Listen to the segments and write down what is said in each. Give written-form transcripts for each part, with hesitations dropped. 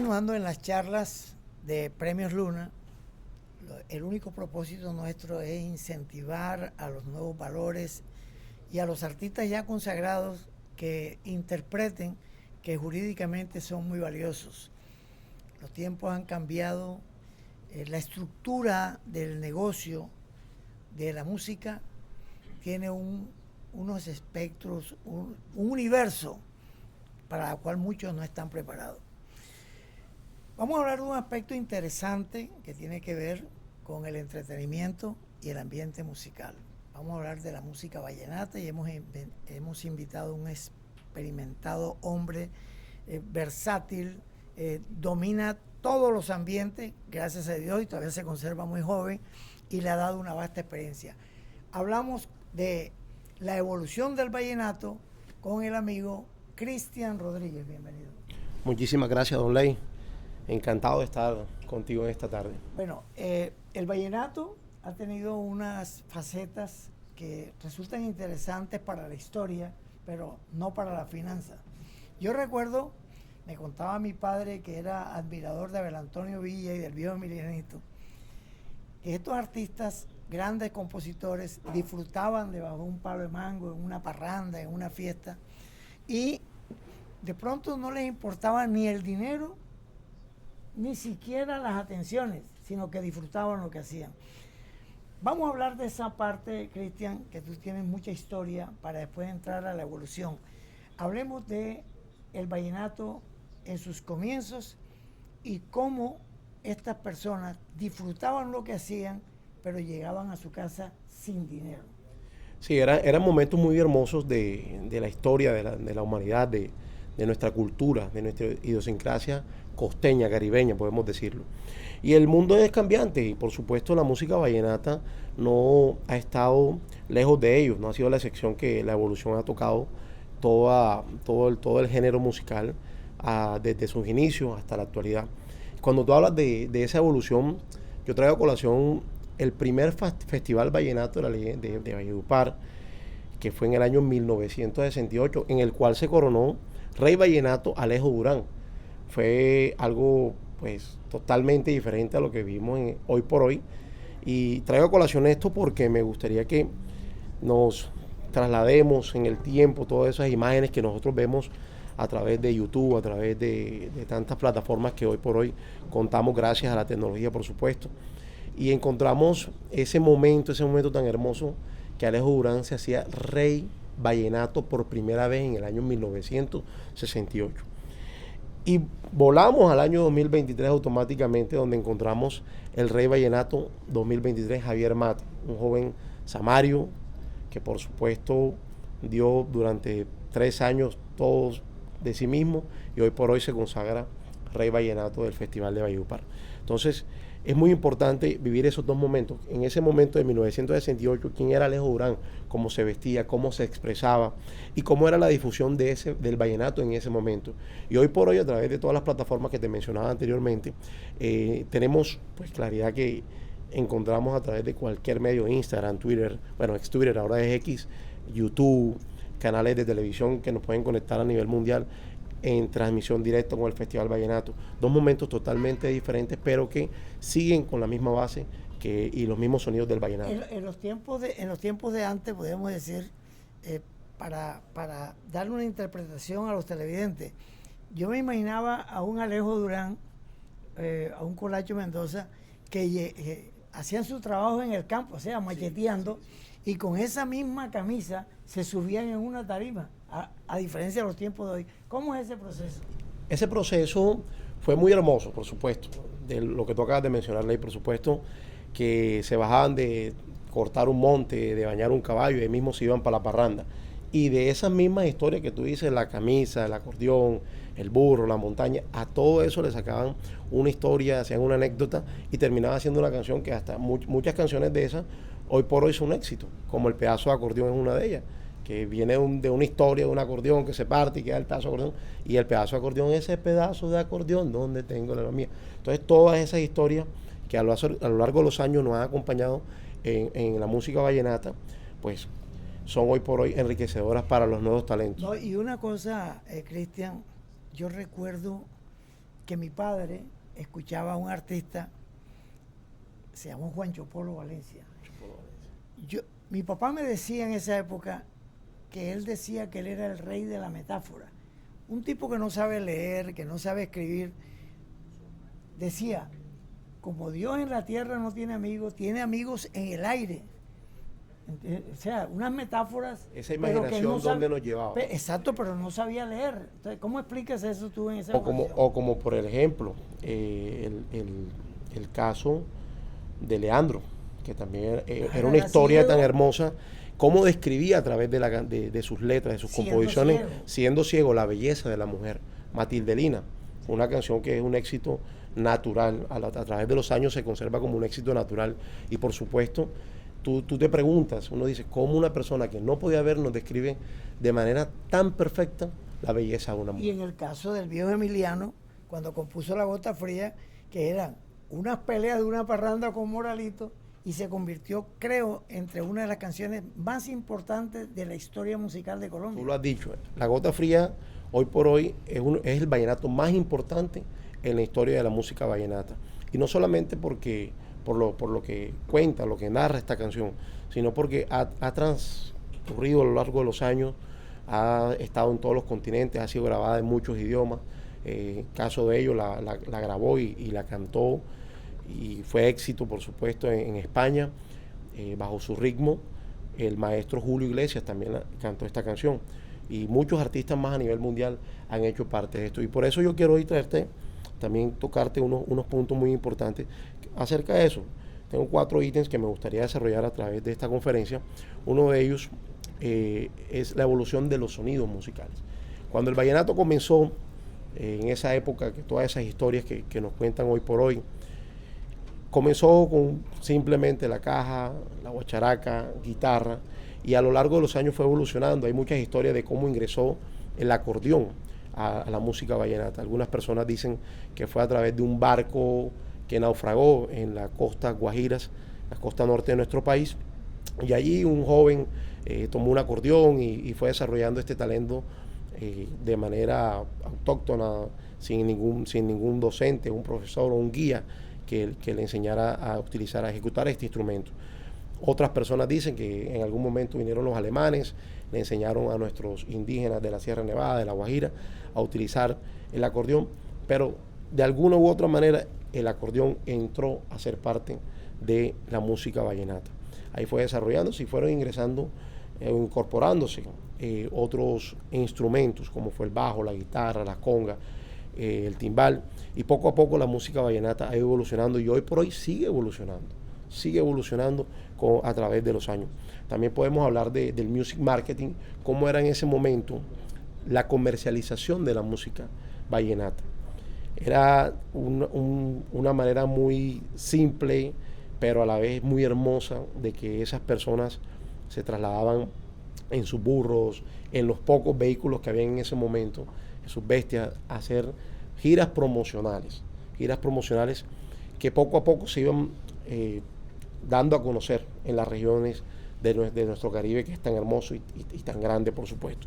continuando en las charlas de Premios Luna, el único propósito nuestro es incentivar a los nuevos valores y a los artistas ya consagrados que interpreten que jurídicamente son muy valiosos. Los tiempos han cambiado, la estructura del negocio de la música tiene unos espectros, un universo para el cual muchos no están preparados. Vamos a hablar de un aspecto interesante que tiene que ver con el entretenimiento y el ambiente musical. Vamos a hablar de la música vallenata y hemos invitado a un experimentado hombre versátil, domina todos los ambientes, gracias a Dios, y todavía se conserva muy joven y le ha dado una vasta experiencia. Hablamos de la evolución del vallenato con el amigo Cristian Rodríguez. Bienvenido. Muchísimas gracias, don Ley. Encantado de estar contigo en esta tarde. Bueno, el vallenato ha tenido unas facetas que resultan interesantes para la historia, pero no para la finanza. Yo recuerdo, me contaba mi padre, que era admirador de Abel Antonio Villa y del viejo Emilianito, que estos artistas, grandes compositores, disfrutaban debajo de un palo de mango, en una parranda, en una fiesta, y de pronto no les importaba ni el dinero, ni siquiera las atenciones, sino que disfrutaban lo que hacían. Vamos a hablar de esa parte, Cristian, que tú tienes mucha historia para después entrar a la evolución. Hablemos de el vallenato en sus comienzos y cómo estas personas disfrutaban lo que hacían, pero llegaban a su casa sin dinero. Sí, eran momentos muy hermosos de la historia de la humanidad, de nuestra cultura, de nuestra idiosincrasia costeña, caribeña, podemos decirlo. Y el mundo es cambiante y por supuesto la música vallenata no ha estado lejos de ellos, no ha sido la excepción, que la evolución ha tocado todo el género musical desde sus inicios hasta la actualidad. Cuando tú hablas de esa evolución, yo traigo a colación el primer festival vallenato de Valledupar, que fue en el año 1968, en el cual se coronó Rey Vallenato Alejo Durán. Fue algo pues totalmente diferente a lo que vimos hoy por hoy, y traigo a colación esto porque me gustaría que nos traslademos en el tiempo todas esas imágenes que nosotros vemos a través de YouTube, a través de tantas plataformas que hoy por hoy contamos gracias a la tecnología, por supuesto, y encontramos ese momento tan hermoso que Alejo Durán se hacía Rey Vallenato por primera vez en el año 1968. Y volamos al año 2023 automáticamente, donde encontramos el Rey Vallenato 2023, Javier Mate, un joven samario que por supuesto dio durante 3 años todos de sí mismo y hoy por hoy se consagra Rey Vallenato del Festival de Valledupar. Entonces es muy importante vivir esos dos momentos. En ese momento de 1968, quién era Alejo Durán, cómo se vestía, cómo se expresaba y cómo era la difusión del vallenato en ese momento. Y hoy por hoy, a través de todas las plataformas que te mencionaba anteriormente, tenemos pues claridad que encontramos a través de cualquier medio, Instagram, Twitter, bueno, ex Twitter, ahora es X, YouTube, canales de televisión que nos pueden conectar a nivel mundial en transmisión directa con el Festival Vallenato. Dos momentos totalmente diferentes, pero que siguen con la misma base y los mismos sonidos del vallenato. En los tiempos de antes, podemos decir, para darle una interpretación a los televidentes, yo me imaginaba a un Alejo Durán, a un Colacho Mendoza, que hacían su trabajo en el campo, o sea, macheteando, y con esa misma camisa se subían en una tarima, a diferencia de los tiempos de hoy. ¿Cómo es ese proceso? Ese proceso fue muy hermoso, por supuesto, de lo que tú acabas de mencionar, Ley, por supuesto, que se bajaban de cortar un monte, de bañar un caballo, y ahí mismo se iban para la parranda. Y de esas mismas historias que tú dices, la camisa, el acordeón, el burro, la montaña, a todo eso le sacaban una historia, hacían una anécdota y terminaban haciendo una canción que hasta muchas canciones de esas hoy por hoy son un éxito, como el pedazo de acordeón es una de ellas, que viene de una historia de un acordeón que se parte y queda el pedazo de acordeón, y el pedazo de acordeón, ese pedazo de acordeón, ¿dónde tengo la mía? Entonces todas esas historias que a lo largo de los años nos han acompañado en la música vallenata, pues son hoy por hoy enriquecedoras para los nuevos talentos. No, y una cosa, Cristian, yo recuerdo que mi padre escuchaba a un artista, se llamó Juancho Polo Valencia. Mi papá me decía en esa época que él decía que él era el rey de la metáfora. Un tipo que no sabe leer, que no sabe escribir, decía, como Dios en la tierra no tiene amigos en el aire. O sea, unas metáforas. Esa imaginación donde nos llevaba. Exacto, pero no sabía leer. Entonces, ¿cómo explicas eso tú en esa o como por ejemplo, el caso de Leandro, que también era una historia tan hermosa, cómo describía a través de sus letras, de sus composiciones, siendo ciego, la belleza de la mujer. Matildelina, una canción que es un éxito natural, a través de los años se conserva como un éxito natural, y por supuesto, tú te preguntas, uno dice, ¿cómo una persona que no podía ver nos describe de manera tan perfecta la belleza de una mujer? Y en el caso del viejo Emiliano, cuando compuso La Gota Fría, que eran unas peleas de una parranda con Moralito, y se convirtió, creo, entre una de las canciones más importantes de la historia musical de Colombia. Tú lo has dicho, La Gota Fría, hoy por hoy, es el vallenato más importante en la historia de la música vallenata. Y no solamente por lo que cuenta, lo que narra esta canción, sino porque ha transcurrido a lo largo de los años, ha estado en todos los continentes, ha sido grabada en muchos idiomas. Caso de ello, la grabó y la cantó, y fue éxito, por supuesto, en España, bajo su ritmo. El maestro Julio Iglesias también cantó esta canción, y muchos artistas más a nivel mundial han hecho parte de esto. Y por eso yo quiero hoy también tocarte unos puntos muy importantes acerca de eso. Tengo 4 ítems que me gustaría desarrollar a través de esta conferencia. Uno de ellos es la evolución de los sonidos musicales. Cuando el vallenato comenzó, en esa época, que todas esas historias que nos cuentan hoy por hoy, comenzó con simplemente la caja, la guacharaca, guitarra, y a lo largo de los años fue evolucionando. Hay muchas historias de cómo ingresó el acordeón a la música vallenata. Algunas personas dicen que fue a través de un barco que naufragó en la costa Guajiras, la costa norte de nuestro país, y allí un joven tomó un acordeón y fue desarrollando este talento de manera autóctona, sin ningún docente, un profesor o un guía que le enseñara a utilizar, a ejecutar este instrumento. Otras personas dicen que en algún momento vinieron los alemanes, le enseñaron a nuestros indígenas de la Sierra Nevada, de la Guajira, a utilizar el acordeón, pero de alguna u otra manera el acordeón entró a ser parte de la música vallenata. Ahí fue desarrollándose y fueron ingresando, incorporándose otros instrumentos, como fue el bajo, la guitarra, la conga, el timbal, y poco a poco la música vallenata ha ido evolucionando, y hoy por hoy sigue evolucionando a través de los años. También podemos hablar del music marketing, cómo era en ese momento la comercialización de la música vallenata. Era una manera muy simple, pero a la vez muy hermosa, de que esas personas se trasladaban en sus burros, en los pocos vehículos que había en ese momento, en sus bestias, a hacer giras promocionales que poco a poco se iban dando a conocer en las regiones de nuestro Caribe, que es tan hermoso y tan grande, por supuesto.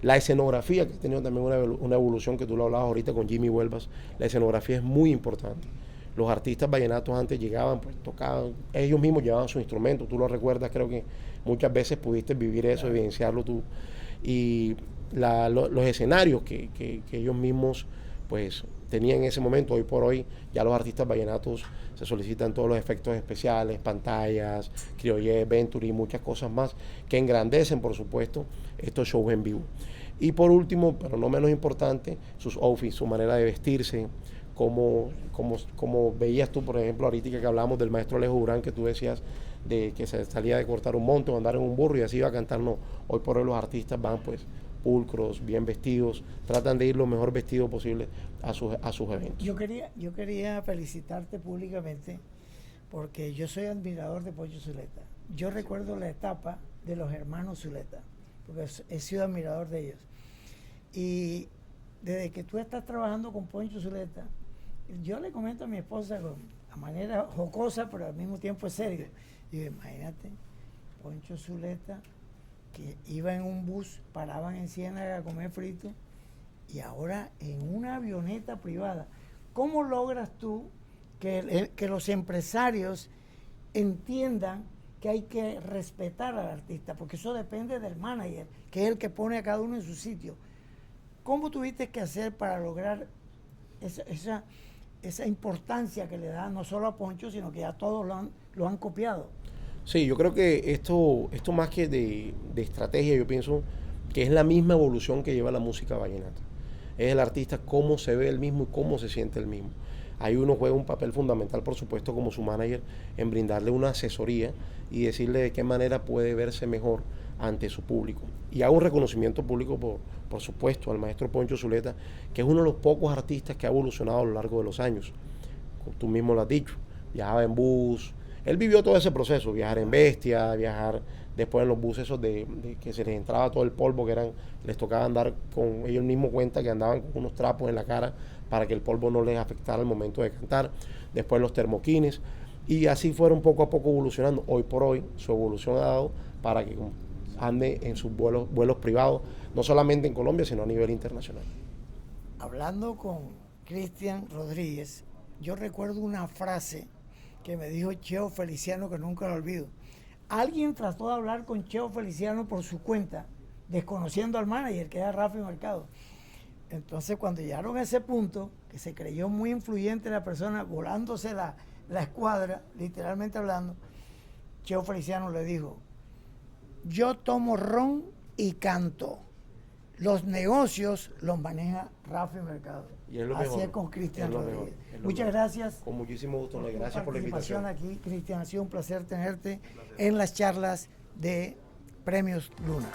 La escenografía, que ha tenido también una evolución, que tú lo hablabas ahorita con Jimmy Huelvas, la escenografía es muy importante. Los artistas vallenatos antes llegaban, pues tocaban, ellos mismos llevaban sus instrumentos, tú lo recuerdas, creo que muchas veces pudiste vivir eso, evidenciarlo tú. Y los escenarios que ellos mismos pues tenían en ese momento, hoy por hoy ya los artistas vallenatos se solicitan todos los efectos especiales, pantallas, criollé, Venturi y muchas cosas más que engrandecen, por supuesto, estos shows en vivo. Y por último, pero no menos importante, sus outfits, su manera de vestirse, como veías tú, por ejemplo, ahorita que hablamos del maestro Alejo Durán, que tú decías de que se salía de cortar un monte o andar en un burro y así iba a cantar. No, hoy por hoy los artistas van pues pulcros, bien vestidos, tratan de ir lo mejor vestido posible a sus eventos. Yo quería felicitarte públicamente, porque yo soy admirador de Poncho Zuleta. Yo recuerdo la etapa de los hermanos Zuleta, porque he sido admirador de ellos. Y desde que tú estás trabajando con Poncho Zuleta, yo le comento a mi esposa a manera jocosa, pero al mismo tiempo es serio. Y digo, imagínate, Poncho Zuleta, que iba en un bus, paraban en Ciénaga a comer frito, y ahora en una avioneta privada. ¿Cómo logras tú que los empresarios entiendan que hay que respetar al artista? Porque eso depende del manager, que es el que pone a cada uno en su sitio. ¿Cómo tuviste que hacer para lograr esa importancia que le da no solo a Poncho, sino que ya todos lo han copiado? Sí, yo creo que esto más que de estrategia, yo pienso que es la misma evolución que lleva la música vallenata. Es el artista cómo se ve él mismo y cómo se siente él mismo. Ahí uno juega un papel fundamental, por supuesto, como su manager, en brindarle una asesoría y decirle de qué manera puede verse mejor ante su público. Y hago un reconocimiento público, por supuesto, al maestro Poncho Zuleta, que es uno de los pocos artistas que ha evolucionado a lo largo de los años. Tú mismo lo has dicho, viajaba en bus. Él vivió todo ese proceso, viajar en bestia, viajar después en los buses esos de que se les entraba todo el polvo, les tocaba andar con, ellos mismos cuenta que andaban con unos trapos en la cara para que el polvo no les afectara al momento de cantar, después los termoquines, y así fueron poco a poco evolucionando. Hoy por hoy su evolución ha dado para que ande en sus vuelos privados, no solamente en Colombia, sino a nivel internacional. Hablando con Cristian Rodríguez, yo recuerdo una frase que me dijo Cheo Feliciano, que nunca lo olvido. Alguien trató de hablar con Cheo Feliciano por su cuenta, desconociendo al manager, que era Rafi Mercado. Entonces, cuando llegaron a ese punto, que se creyó muy influyente la persona, volándose la escuadra, literalmente hablando, Cheo Feliciano le dijo: yo tomo ron y canto. Los negocios los maneja Rafi Mercado. Y es lo Así mejor. es con Cristian Rodríguez. Muchas gracias. Con muchísimo gusto, gracias por la invitación. Aquí, Cristian, ha sido un placer tenerte en las charlas de Premios Luna.